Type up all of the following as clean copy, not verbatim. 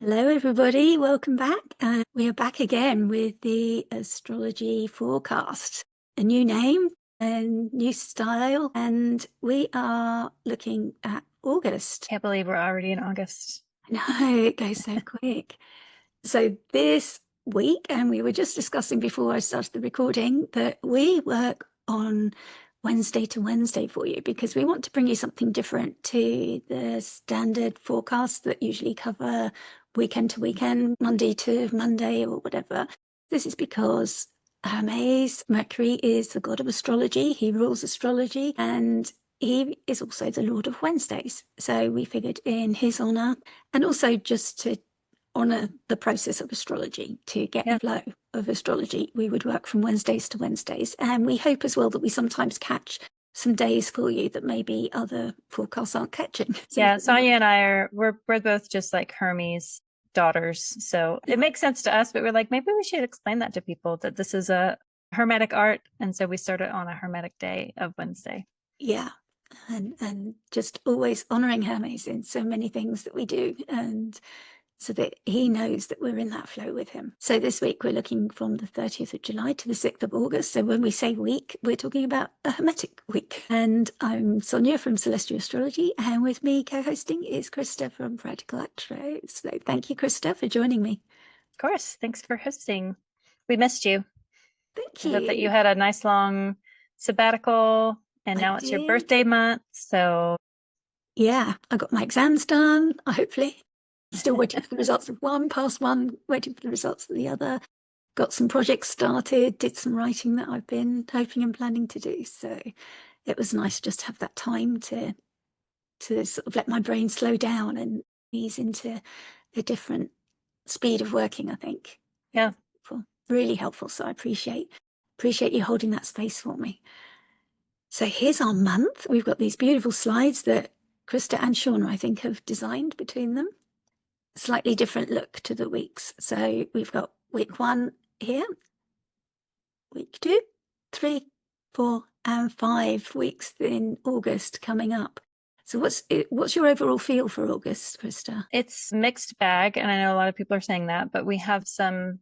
Hello, everybody. Welcome back. We are back again with the astrology forecast. A new name and new style, and we are looking at August. Can't believe we're already in August. No, it goes so quick. So this week, and we were just discussing before I started the recording, that we work on Wednesday to Wednesday for you because we want to bring you something different to the standard forecasts that usually cover weekend to weekend, Monday to Monday, or whatever. This is because Hermes, Mercury, is the god of astrology. He rules astrology, and he is also the Lord of Wednesdays. So we figured in his honor, and also just to honor the process of astrology, to get Yeah. the flow of astrology, we would work from Wednesdays to Wednesdays. And we hope as well that we sometimes catch some days for you that maybe other forecasts aren't catching. Yeah, Sonia and we're both just like Hermes daughters. So it makes sense to us, but we're like, maybe we should explain that to people that this is a Hermetic art. And so we started on a Hermetic day of Wednesday. Yeah. And just always honoring Hermes in so many things that we do, and so that he knows that we're in that flow with him. So this week we're looking from the 30th of July to the 6th of August. So when we say week, we're talking about a Hermetic week. And I'm Sonia from Celestial Astrology, and with me co-hosting is Krista from Practical Astro. So thank you, Krista, for joining me. Of course. Thanks for hosting. We missed you. Thank I hope that you you. had a nice long sabbatical and now it's your birthday month. So yeah, I got my exams done, hopefully. Still waiting for the results of one, past one, waiting for the results of the other. Got some projects started, did some writing that I've been hoping and planning to do. So it was nice just to have that time to sort of let my brain slow down and ease into a different speed of working, I think. yeah. Really helpful. So I appreciate you holding that space for me. So here's our month. We've got these beautiful slides that Krista and Shauna, I think, have designed between them. Slightly different look to the weeks. So we've got week 1 here, week 2, 3, 4, and 5 weeks in August coming up. So what's your overall feel for August, Krista? It's mixed bag, and I know a lot of people are saying that, but we have some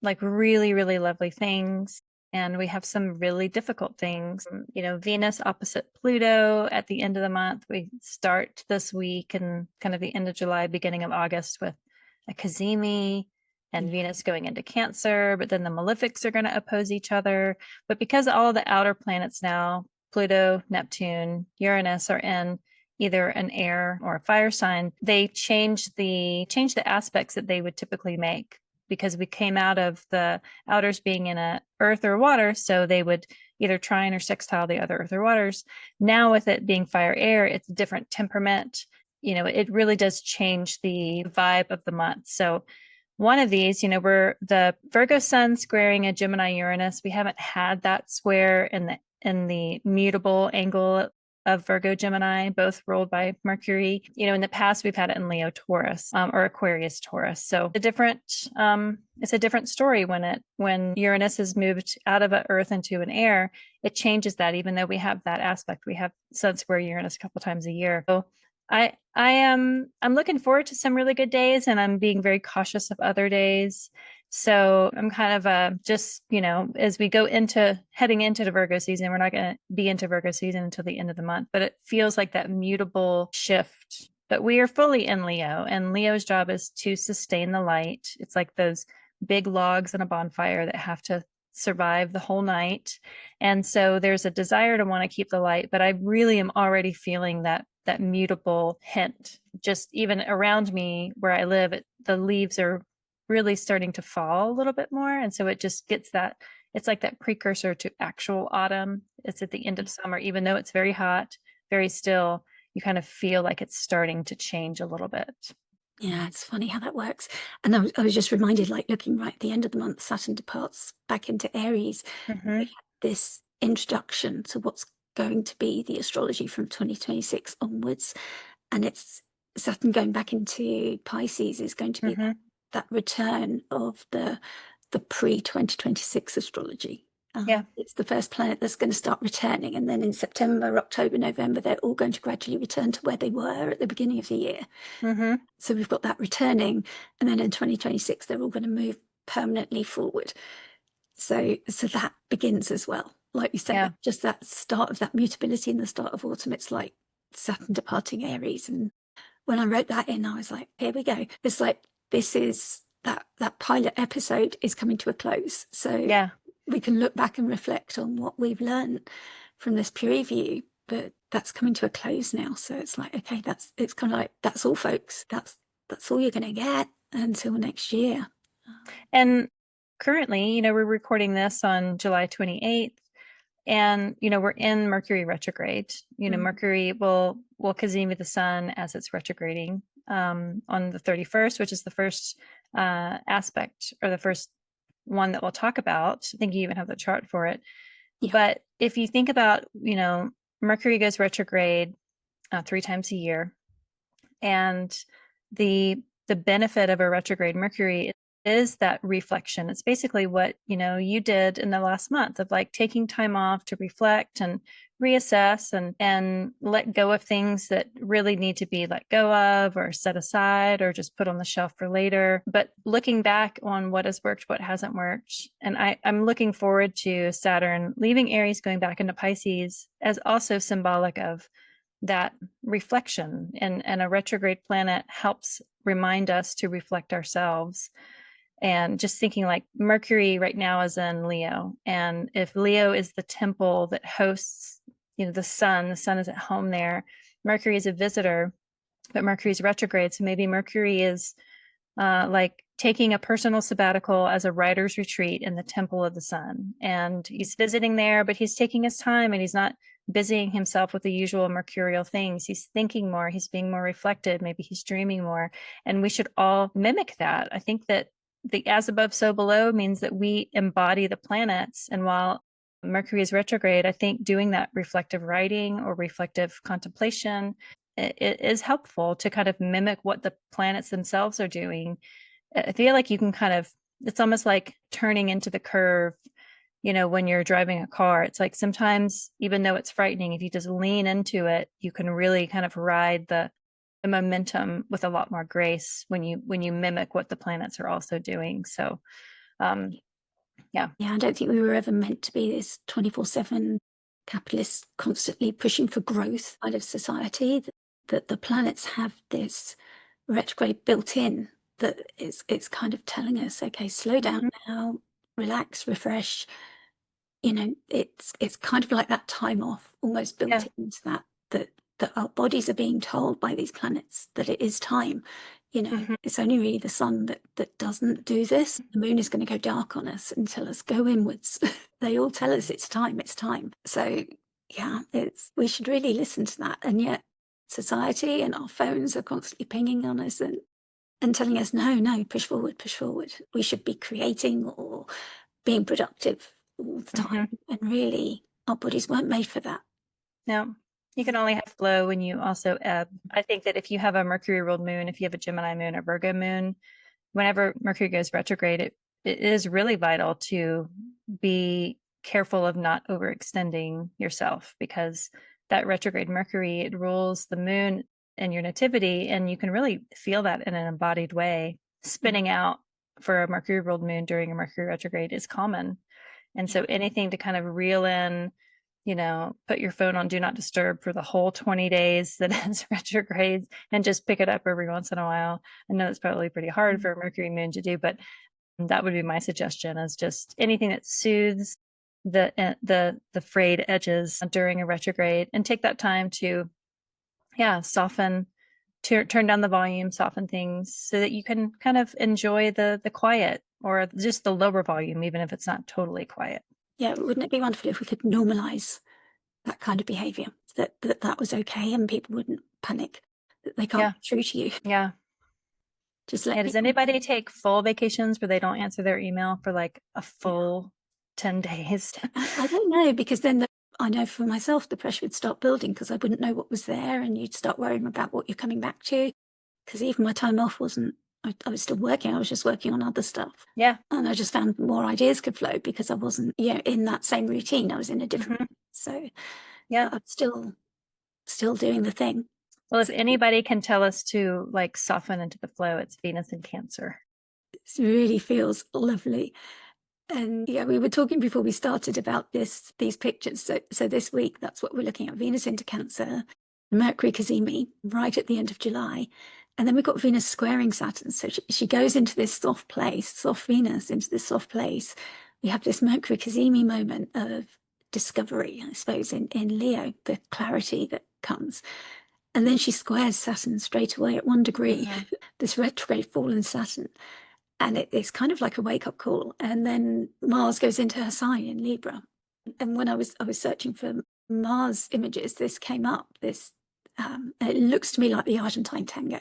like really, really lovely things, and we have some really difficult things. Venus opposite Pluto at the end of the month. We start this week and kind of the end of July, beginning of August with a Cazimi and Venus going into Cancer, but then the malefics are going to oppose each other. But because all of the outer planets now, Pluto, Neptune, Uranus, are in either an air or a fire sign, they change the aspects that they would typically make, because we came out of the outers being in a earth or water, so they would either trine or sextile the other earth or waters. Now with it being fire air, it's a different temperament. It really does change the vibe of the month. So one of these, we're the Virgo sun squaring a Gemini Uranus. We haven't had that square in the mutable angle of Virgo Gemini, both ruled by Mercury. In the past, we've had it in Leo Taurus, or Aquarius Taurus. So it's a different story when Uranus has moved out of an earth into an air. It changes that, even though we have that aspect. We have Sun square Uranus a couple times a year. So I'm looking forward to some really good days, and I'm being very cautious of other days. So I'm kind of just, as we go heading into the Virgo season, we're not going to be into Virgo season until the end of the month, but it feels like that mutable shift. But we are fully in Leo, and Leo's job is to sustain the light. It's like those big logs in a bonfire that have to survive the whole night. And so there's a desire to want to keep the light, but I really am already feeling that mutable hint. Just even around me where I live, the leaves are really starting to fall a little bit more. And so it just gets it's like that precursor to actual autumn. It's at the end of summer, even though it's very hot, very still, you kind of feel like it's starting to change a little bit. Yeah, it's funny how that works. And I was just reminded, like looking right at the end of the month, Saturn departs back into Aries. Mm-hmm. We had this introduction to what's going to be the astrology from 2026 onwards. And it's Saturn going back into Pisces is going to be that return of the pre-2026 astrology. Yeah. It's the first planet that's going to start returning. And then in September, October, November, they're all going to gradually return to where they were at the beginning of the year. Mm-hmm. So we've got that returning. And then in 2026, they're all going to move permanently forward. So that begins as well. Like you say, Yeah. that just that start of that mutability in the start of autumn, it's like Saturn departing Aries. And when I wrote that in, I was like, here we go. It's like, this is that pilot episode is coming to a close. So Yeah. we can look back and reflect on what we've learned from this preview, but that's coming to a close now. So it's like, okay, it's kind of like, that's all, folks. That's all you're going to get until next year. And currently, we're recording this on July 28th. And, we're in Mercury retrograde. Mercury will cazimi the sun as it's retrograding on the 31st, which is the first aspect, or the first one that we'll talk about. I think you even have the chart for it. Yeah. But if you think about, Mercury goes retrograde 3 times a year. And the benefit of a retrograde Mercury is that reflection. It's basically what, you did in the last month of like taking time off to reflect and reassess and let go of things that really need to be let go of or set aside or just put on the shelf for later. But looking back on what has worked, what hasn't worked. And I'm looking forward to Saturn leaving Aries, going back into Pisces as also symbolic of that reflection, and a retrograde planet helps remind us to reflect ourselves. And just thinking like Mercury right now is in Leo, and if Leo is the temple that hosts the sun is at home there. Mercury is a visitor, but Mercury is retrograde, so maybe Mercury is like taking a personal sabbatical as a writer's retreat in the temple of the sun. And he's visiting there, but he's taking his time and he's not busying himself with the usual mercurial things. He's thinking more, he's being more reflective, maybe he's dreaming more. And we should all mimic that. I think that the as above, so below means that we embody the planets. And while Mercury is retrograde, I think doing that reflective writing or reflective contemplation, it is helpful to kind of mimic what the planets themselves are doing. I feel like you can it's almost like turning into the curve, when you're driving a car. It's like sometimes, even though it's frightening, if you just lean into it, you can really kind of ride the momentum with a lot more grace when you mimic what the planets are also doing. So, yeah. Yeah, I don't think we were ever meant to be this 24/7 capitalist, constantly pushing for growth kind of society. That the planets have this retrograde built in, that it's kind of telling us, okay, slow down Mhm. now, relax, refresh. It's kind of like that time off almost built Yeah. into that our bodies are being told by these planets that it is time. Mhm. It's only really the sun that doesn't do this. The moon is going to go dark on us and tell us go inwards. They all tell us it's time, it's time. So yeah, we should really listen to that. And yet society and our phones are constantly pinging on us and telling us, no, no, push forward, push forward. We should be creating or being productive all the time. Mhm. And really, our bodies weren't made for that. No, you can only have flow when you also ebb. I think that if you have a Mercury ruled moon, if you have a Gemini moon or Virgo moon, whenever Mercury goes retrograde, it is really vital to be careful of not overextending yourself, because that retrograde Mercury, it rules the moon and your nativity, and you can really feel that in an embodied way. Spinning out for a Mercury ruled moon during a Mercury retrograde is common. And so anything to kind of reel in, put your phone on do not disturb for the whole 20 days that it's retrograde, and just pick it up every once in a while. I know it's probably pretty hard for a Mercury moon to do, but that would be my suggestion, is just anything that soothes the frayed edges during a retrograde, and take that time to soften, turn down the volume, soften things so that you can kind of enjoy the quiet, or just the lower volume, even if it's not totally quiet. Yeah, wouldn't it be wonderful if we could normalize that kind of behavior, that was okay and people wouldn't panic that they can't Yeah. get through to you? Yeah. Just Yeah. let Does people. anybody take full vacations where they don't answer their email for like a Yeah. full 10 days? I don't know, because then I know for myself the pressure would start building because I wouldn't know what was there, and you'd start worrying about what you're coming back to. Because even my time off wasn't I was still working. I was just working on other stuff. Yeah. And I just found more ideas could flow because I wasn't, in that same routine. I was in a different, so Yeah. I'm still doing the thing. Well, if So anybody can tell us to like soften into the flow, it's Venus in Cancer. it really feels lovely. And yeah, we were talking before we started about these pictures. So this week, that's what we're looking at: Venus into Cancer, Mercury cazimi right at the end of July, and then we've got Venus squaring Saturn. So she goes into this soft place, soft Venus into this soft place. We have this Mercury cazimi moment of discovery, I suppose, in Leo, the clarity that comes. And then she squares Saturn straight away at 1 degree, this retrograde fallen Saturn. And it's kind of like a wake up call. And then Mars goes into her sign in Libra. And when I was searching for Mars images, this came up. It looks to me like the Argentine tango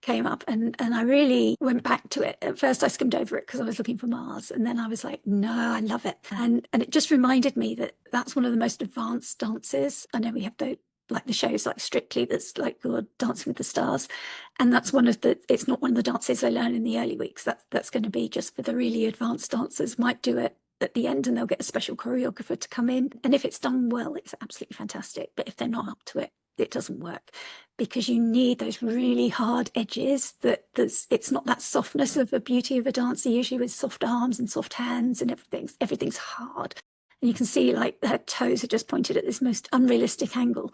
came up, and I really went back to it. At first, I skimmed over it because I was looking for Mars, and then I was like, no, I love it, and it just reminded me that that's one of the most advanced dances. I know we have the shows like Strictly, that's like you're Dancing with the Stars, and that's it's not one of the dances they learn in the early weeks. That's going to be just for the really advanced dancers. Might do it at the end and they'll get a special choreographer to come in, and if it's done well, it's absolutely fantastic. But if they're not up to it, it doesn't work, because you need those really hard edges. It's not that softness of the beauty of a dancer, usually with soft arms and soft hands, and everything's hard, and you can see like her toes are just pointed at this most unrealistic angle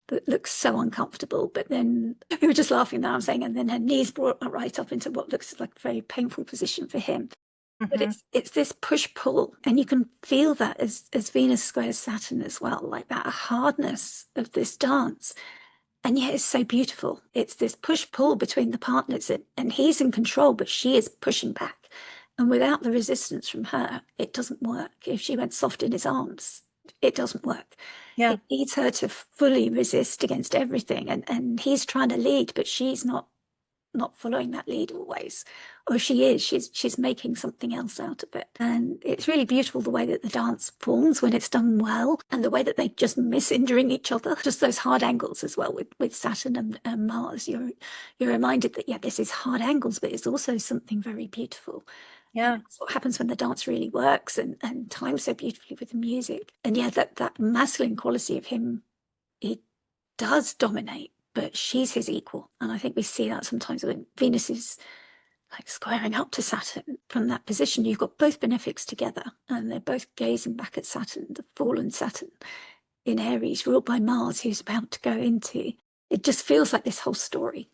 that looks so uncomfortable. But then we were just laughing now, I'm saying, and then her knees brought her right up into what looks like a very painful position for him. But it's this push pull, and you can feel that as Venus squares Saturn as well, like that hardness of this dance. And yet it's so beautiful. It's this push pull between the partners, and he's in control, but she is pushing back. And without the resistance from her, it doesn't work. If she went soft in his arms, it doesn't work. Yeah. It needs her to fully resist against everything. And he's trying to lead, but she's not following that lead always, or she is, she's making something else out of it. And it's really beautiful the way that the dance forms when it's done well, and the way that they just miss injuring each other, just those hard angles as well with Saturn and Mars. You're reminded that, yeah, this is hard angles, but it's also something very beautiful. Yeah. That's what happens when the dance really works and times so beautifully with the music. And yeah, that masculine quality of him, he does dominate, but she's his equal. And I think we see that sometimes when Venus is like squaring up to Saturn from that position. You've got both benefics together, and they're both gazing back at Saturn, the fallen Saturn in Aries, ruled by Mars, who's about to go into. It just feels like this whole story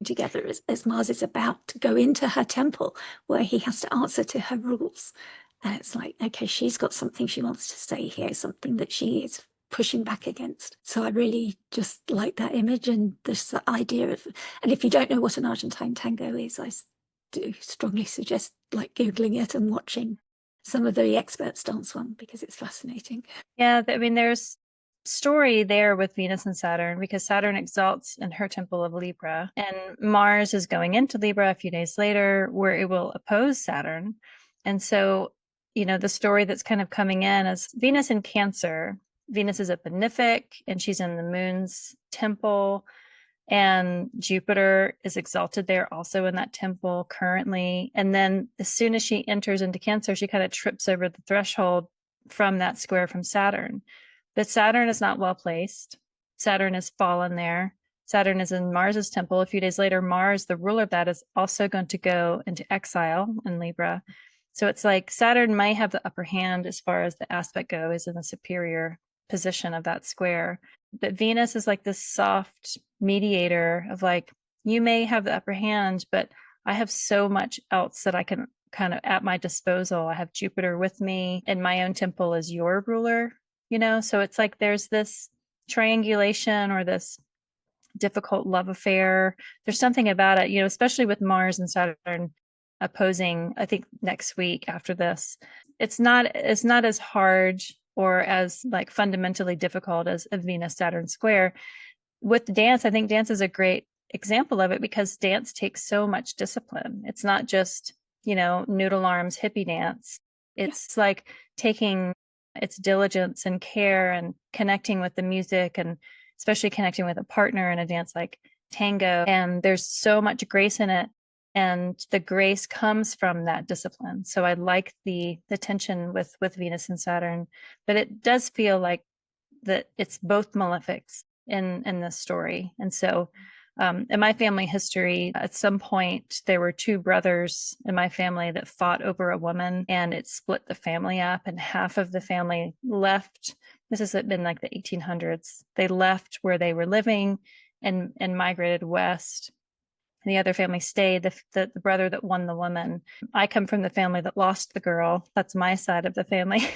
together as Mars is about to go into her temple where he has to answer to her rules. And it's like, okay, she's got something she wants to say here, something that she is pushing back against. So I really just like that image, and this idea of, and if you don't know what an Argentine tango is, I do strongly suggest like Googling it and watching some of the experts dance one, because it's fascinating. Yeah. I mean, there's story there with Venus and Saturn, because Saturn exalts in her temple of Libra, and Mars is going into Libra a few days later, where it will oppose Saturn. And so, the story that's kind of coming in is Venus in Cancer. Venus is a benefic, and she's in the moon's temple, and Jupiter is exalted there also in that temple currently. And then as soon as she enters into Cancer, she kind of trips over the threshold from that square from Saturn. But Saturn is not well placed. Saturn has fallen there. Saturn is in Mars's temple. A few days later, Mars, the ruler of that, is also going to go into exile in Libra. So it's like Saturn might have the upper hand as far as the aspect goes, in the superior position of that square. But Venus is like this soft mediator of like, you may have the upper hand, but I have so much else that I can kind of at my disposal. I have Jupiter with me, and my own temple is your ruler, So it's like there's this triangulation, or this difficult love affair. There's something about it, especially with Mars and Saturn opposing, I think next week after this. It's not as hard or as like fundamentally difficult as a Venus Saturn square. With dance, I think dance is a great example of it, because dance takes so much discipline. It's not just, noodle arms hippie dance. It's like taking its diligence and care and connecting with the music, and especially connecting with a partner in a dance like tango. And there's so much grace in it. and the grace comes from that discipline. So I like the tension with Venus and Saturn, but it does feel like that it's both malefics in this story. And so in my family history, at some point, there were two brothers in my family that fought over a woman, and it split the family up, and half of the family left. This has been like the 1800s. They left where they were living and migrated west. The other family stayed, the brother that won the woman. I come from the family that lost the girl. That's my side of the family.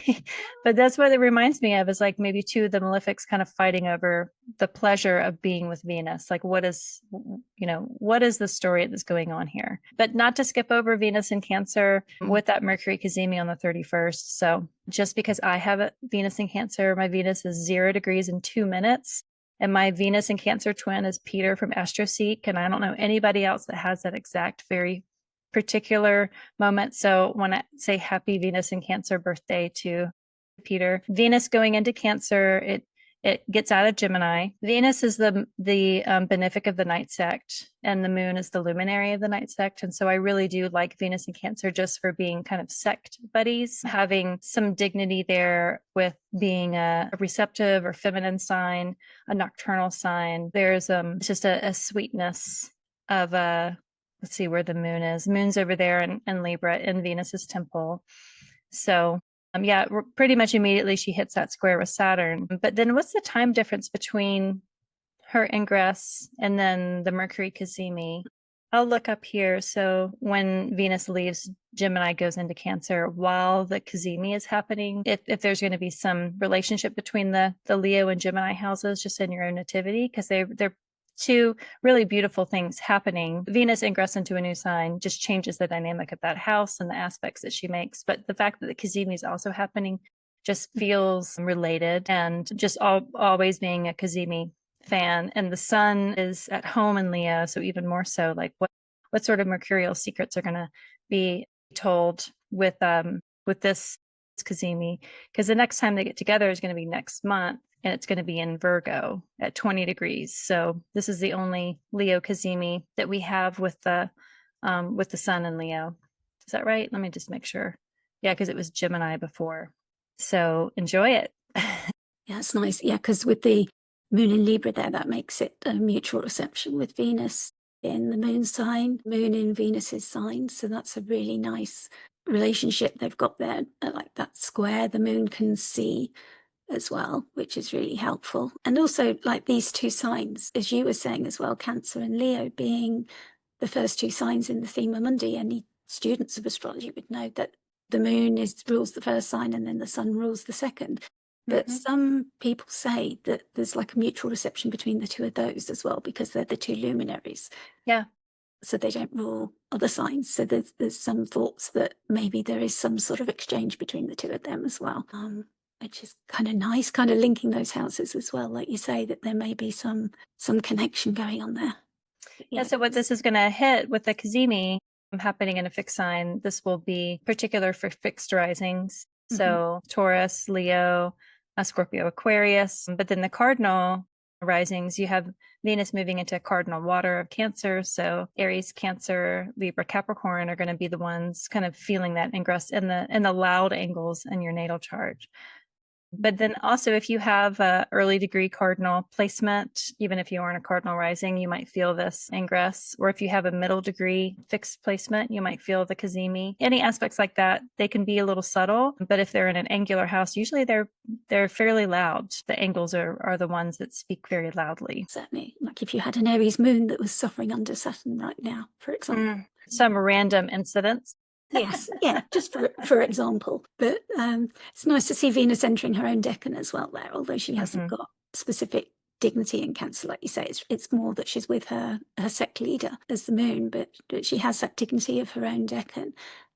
But that's what it reminds me of, is like maybe two of the malefics kind of fighting over the pleasure of being with Venus. Like, what is the story that's going on here? But not to skip over Venus in Cancer with that Mercury cazimi on the 31st. So just because I have a Venus in Cancer, my Venus is 0 degrees in 2 minutes. And my Venus in Cancer twin is Peter from Astroseek. And I don't know anybody else that has that exact very particular moment. So when I say happy Venus in Cancer birthday to Peter, Venus going into Cancer, it gets out of Gemini. Venus is the benefic of the night sect, and the moon is the luminary of the night sect. And so I really do like Venus in Cancer just for being kind of sect buddies, having some dignity there with being a receptive or feminine sign, a nocturnal sign. There's just a sweetness of let's see where the moon is. Moon's over there in Libra in Venus's temple. So yeah, pretty much immediately she hits that square with Saturn. But then what's the time difference between her ingress and then the Mercury cazimi? I'll look up here. So when Venus leaves Gemini, goes into Cancer, while the cazimi is happening, if there's going to be some relationship between the Leo and Gemini houses just in your own nativity, because they're two really beautiful things happening. Venus ingress into a new sign just changes the dynamic of that house and the aspects that she makes. But the fact that the cazimi is also happening just feels related, and just always being a cazimi fan. And the sun is at home in Leo, so even more so, like what sort of mercurial secrets are going to be told with this cazimi? Because the next time they get together is going to be next month, and it's going to be in Virgo at 20 degrees. So this is the only Leo cazimi that we have with the sun in Leo. Is that right? Let me just make sure. Yeah, because it was Gemini before. So enjoy it. Yeah, it's nice. Yeah, because with the moon in Libra there, that makes it a mutual reception with Venus in the moon sign, moon in Venus's sign. So that's a really nice relationship they've got there. Like that square the moon can see as well, which is really helpful. And also like these two signs, as you were saying as well, Cancer and Leo being the first two signs in the Thema Mundi. Any students of astrology would know that the moon rules the first sign and then the sun rules the second. But some people say that there's like a mutual reception between the two of those as well, because they're the two luminaries. Yeah. So they don't rule other signs. So there's some thoughts that maybe there is some sort of exchange between the two of them as well. Which is kind of nice, kind of linking those houses as well. Like you say, that there may be some connection going on there. Yeah, so what this is going to hit with the cazimi happening in a fixed sign, this will be particular for fixed risings. So Taurus, Leo, Scorpio, Aquarius. But then the cardinal risings, you have Venus moving into cardinal water of Cancer. So Aries, Cancer, Libra, Capricorn are going to be the ones kind of feeling that ingress in the loud angles in your natal chart. But then also, if you have a early degree cardinal placement, even if you aren't a cardinal rising, you might feel this ingress. Or if you have a middle degree fixed placement, you might feel the cazimi. Any aspects like that, they can be a little subtle. But if they're in an angular house, usually they're fairly loud. The angles are the ones that speak very loudly. Certainly, like if you had an Aries moon that was suffering under Saturn right now, for example. Some random incidents. Yes, yeah, just for example. But it's nice to see Venus entering her own decan as well there, although she hasn't got specific dignity in Cancer, like you say. It's more that she's with her sect leader as the moon, but she has that dignity of her own decan.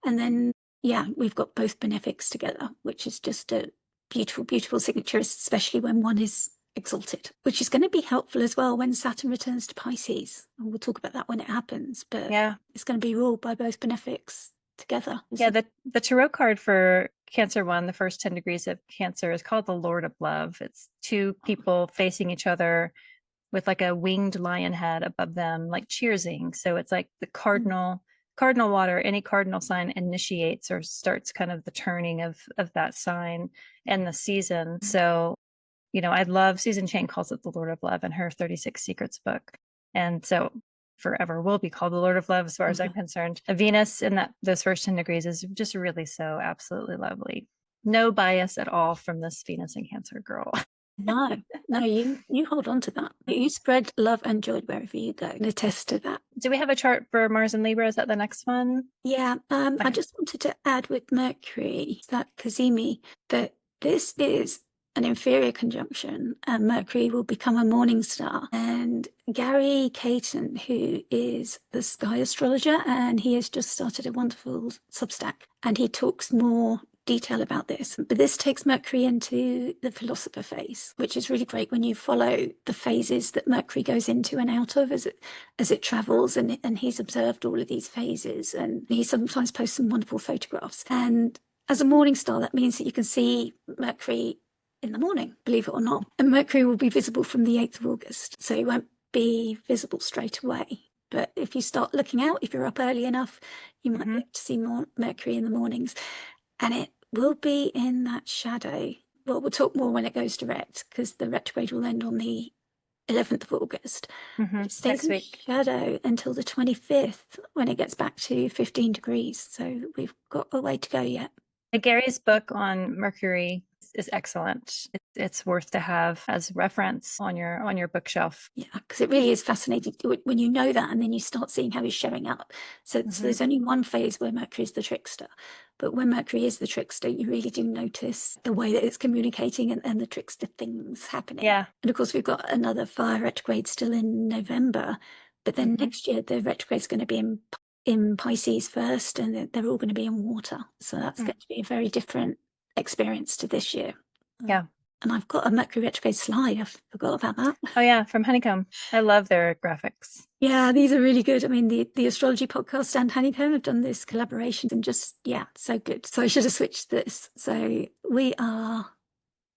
And then, yeah, we've got both benefics together, which is just a beautiful, beautiful signature, especially when one is exalted, which is going to be helpful as well when Saturn returns to Pisces. And we'll talk about that when it happens, but yeah, it's going to be ruled by both benefics together. Yeah, the tarot card for Cancer 1, the first 10 degrees of Cancer, is called the Lord of Love. It's two people facing each other with like a winged lion head above them, like cheersing. So it's like the cardinal cardinal water, any cardinal sign initiates or starts kind of the turning of that sign and the season. So, I love Susan Chang calls it the Lord of Love in her 36 Secrets book. And so forever will be called the Lord of Love as far as I'm concerned. Venus in those first 10 degrees is just really so absolutely lovely. No bias at all from this Venus in Cancer girl. No, you hold on to that. You spread love and joy wherever you go and attest to that. Do we have a chart for Mars and Libra? Is that the next one? Yeah, I just wanted to add with Mercury, that Cazimi, that this is an inferior conjunction and Mercury will become a morning star. And Gary Caton, who is the sky astrologer, and he has just started a wonderful Substack, and he talks more detail about this. But this takes Mercury into the philosopher phase, which is really great when you follow the phases that Mercury goes into and out of as it travels. And he's observed all of these phases, and he sometimes posts some wonderful photographs. And as a morning star, that means that you can see Mercury in the morning, believe it or not. And Mercury will be visible from the 8th of August, so it won't be visible straight away. But if you start looking out, if you're up early enough, you might be able to see more Mercury in the mornings. And it will be in that shadow. Well, we'll talk more when it goes direct, because the retrograde will end on the 11th of August. It stays in shadow until the 25th when it gets back to 15 degrees. So we've got a way to go yet. Gary's book on Mercury is excellent. It's worth to have as reference on your bookshelf. Yeah, because it really is fascinating when you know that, and then you start seeing how he's showing up. So there's only one phase where Mercury is the trickster, but when Mercury is the trickster, you really do notice the way that it's communicating and the trickster things happening. Yeah. And of course, we've got another fire retrograde still in November, but then next year the retrograde is going to be in Pisces first, and they're all going to be in water. So that's going to be a very different experience to this year. Yeah. And I've got a Mercury retrograde slide. I forgot about that. Oh yeah, from Honeycomb. I love their graphics. Yeah, these are really good. I mean, the Astrology podcast and Honeycomb have done this collaboration, and just, yeah, so good. So I should have switched this. So we are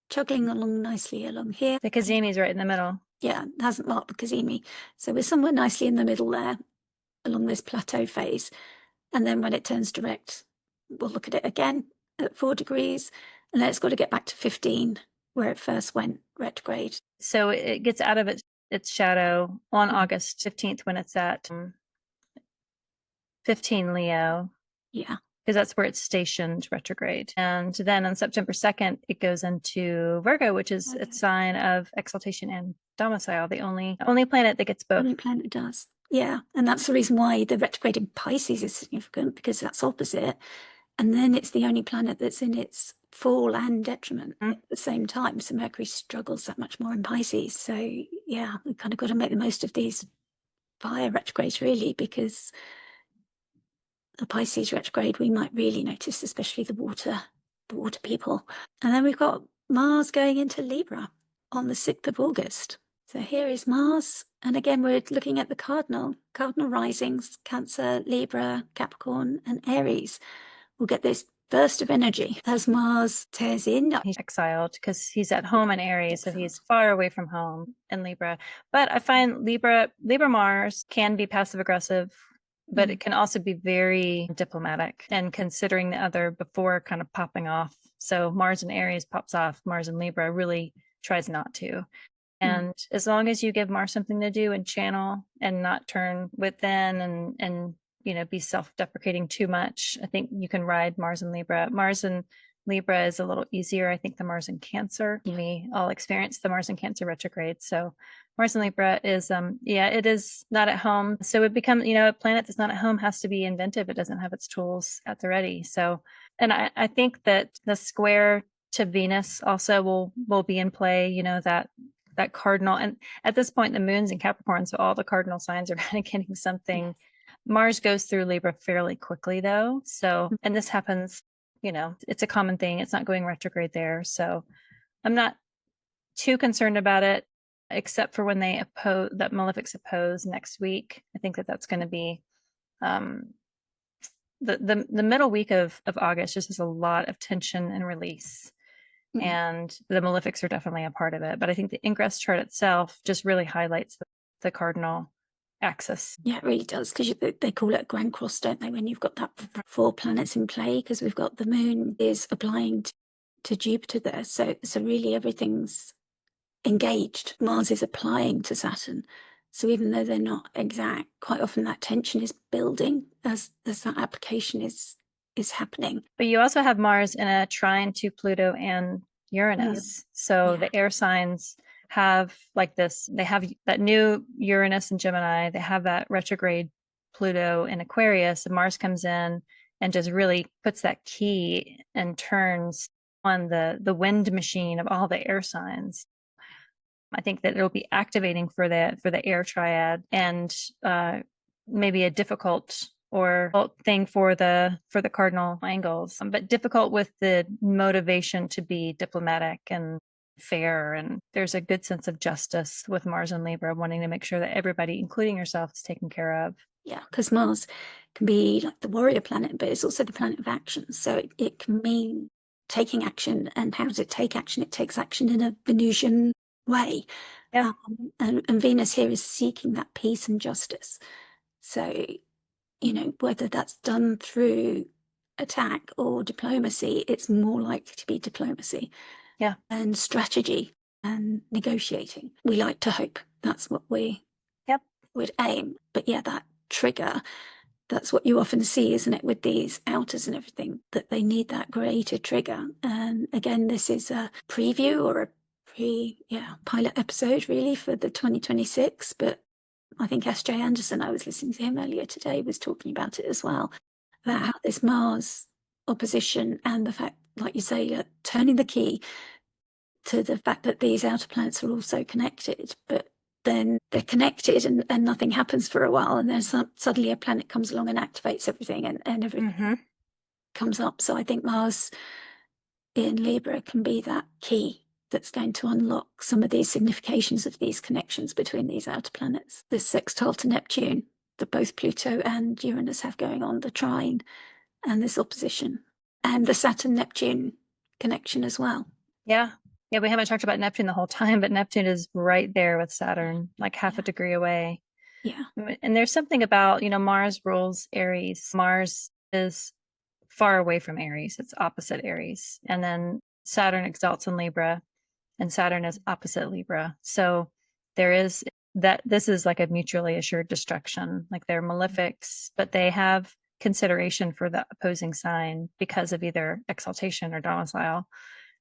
chugging along nicely along here. The Cazimi's right in the middle. Yeah, it hasn't marked the Cazimi. So we're somewhere nicely in the middle there along this plateau phase. And then when it turns direct, we'll look at it again at 4 degrees. And then it's got to get back to 15 where it first went retrograde. So it gets out of its shadow on August 15th when it's at 15 Leo. Yeah. Because that's where it's stationed retrograde. And then on September 2nd, it goes into Virgo, which is a sign of exaltation and domicile, the only planet that gets both. Only planet does. Yeah. And that's the reason why the retrograde in Pisces is significant, because that's opposite. And then it's the only planet that's in its fall and detriment at the same time. So Mercury struggles that much more in Pisces. So yeah, we've kind of got to make the most of these fire retrogrades, really, because the Pisces retrograde we might really notice, especially the water people. And then we've got Mars going into Libra on the 6th of August. So here is Mars. And again, we're looking at the cardinal risings, Cancer, Libra, Capricorn, and Aries. We'll get this burst of energy as Mars tears in. He's exiled because he's at home in Aries, so he's far away from home in Libra. But I find Libra Mars can be passive aggressive, but it can also be very diplomatic and considering the other before kind of popping off. So Mars in Aries pops off, Mars in Libra really tries not to. And as long as you give Mars something to do and channel and not turn within and be self-deprecating too much, I think you can ride Mars and Libra. Mars and Libra is a little easier, I think, than Mars and Cancer. We all experience the Mars and Cancer retrograde. So Mars and Libra is, it is not at home. So it becomes, a planet that's not at home has to be inventive. It doesn't have its tools at the ready. So, and I think that the square to Venus also will be in play, that cardinal. And at this point, the moon's in Capricorn, so all the cardinal signs are kind of getting something. Mars goes through Libra fairly quickly, though. So, and this happens, it's a common thing. It's not going retrograde there. So I'm not too concerned about it, except for when they that malefics oppose next week. I think that's going to be the middle week of August just has a lot of tension and release. And the malefics are definitely a part of it. But I think the ingress chart itself just really highlights the cardinal axis. Yeah, it really does, because they call it a grand cross, don't they, when you've got that 4 planets in play, because we've got the moon is applying to Jupiter there. So really everything's engaged. Mars is applying to Saturn. So even though they're not exact, quite often that tension is building as that application is happening. But you also have Mars in a trine to Pluto and Uranus. So Yeah. the air signs have like this, they have that new Uranus in Gemini, they have that retrograde Pluto in Aquarius, and Mars comes in and just really puts that key and turns on the wind machine of all the air signs. I think that it'll be activating for the air triad, and maybe a difficult or thing for the cardinal angles, but difficult with the motivation to be diplomatic and fair. And there's a good sense of justice with Mars and Libra, wanting to make sure that everybody, including yourself, is taken care of. Yeah, because Mars can be like the warrior planet, but it's also the planet of action. So it can mean taking action. And how does it take action? It takes action in a Venusian way. Yeah. And Venus here is seeking that peace and justice. So, whether that's done through attack or diplomacy, it's more likely to be diplomacy. Yeah. And strategy and negotiating. We like to hope that's what we Yep. would aim. But yeah, that trigger, that's what you often see, isn't it, with these outers and everything, that they need that greater trigger. And again, this is a preview or a pilot episode really for the 2026. But I think S.J. Anderson, I was listening to him earlier today, was talking about it as well, about how this Mars opposition and the fact, like you say, turning the key to the fact that these outer planets are also connected, but then they're connected and nothing happens for a while, and then suddenly a planet comes along and activates everything, and everything comes up. So I think Mars in Libra can be that key that's going to unlock some of these significations of these connections between these outer planets. This sextile to Neptune that both Pluto and Uranus have going on, the trine, and this opposition, and the Saturn-Neptune connection as well. Yeah. Yeah, we haven't talked about Neptune the whole time, but Neptune is right there with Saturn, like half a degree away. Yeah. And there's something about, Mars rules Aries. Mars is far away from Aries. It's opposite Aries. And then Saturn exalts in Libra, and Saturn is opposite Libra. So there is that, this is like a mutually assured destruction. Like they're malefics, but they have consideration for the opposing sign because of either exaltation or domicile.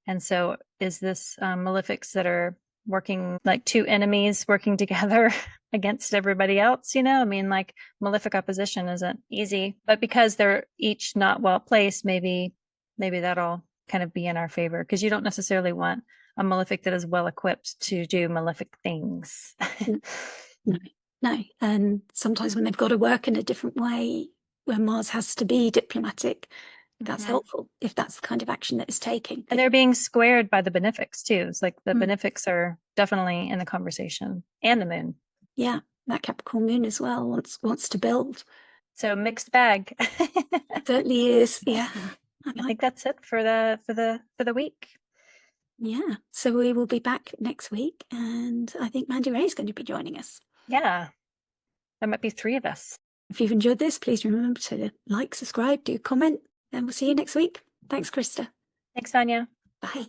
And so is this malefics that are working like two enemies working together against everybody else? I mean, like malefic opposition isn't easy, but because they're each not well placed, maybe that'll kind of be in our favor, because you don't necessarily want a malefic that is well equipped to do malefic things. No. And sometimes when they've got to work in a different way, where Mars has to be diplomatic, that's helpful if that's the kind of action that it's taking. And they're being squared by the benefics too. It's like the benefics are definitely in the conversation, and the moon. Yeah, that Capricorn moon as well wants to build. So mixed bag. Certainly is. Yeah. I think that's it for the week. Yeah. So we will be back next week, and I think Mandy Ray is going to be joining us. Yeah. There might be 3 of us. If you've enjoyed this, please remember to like, subscribe, do comment, and we'll see you next week. Thanks, Krista. Thanks, Anya. Bye.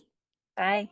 Bye.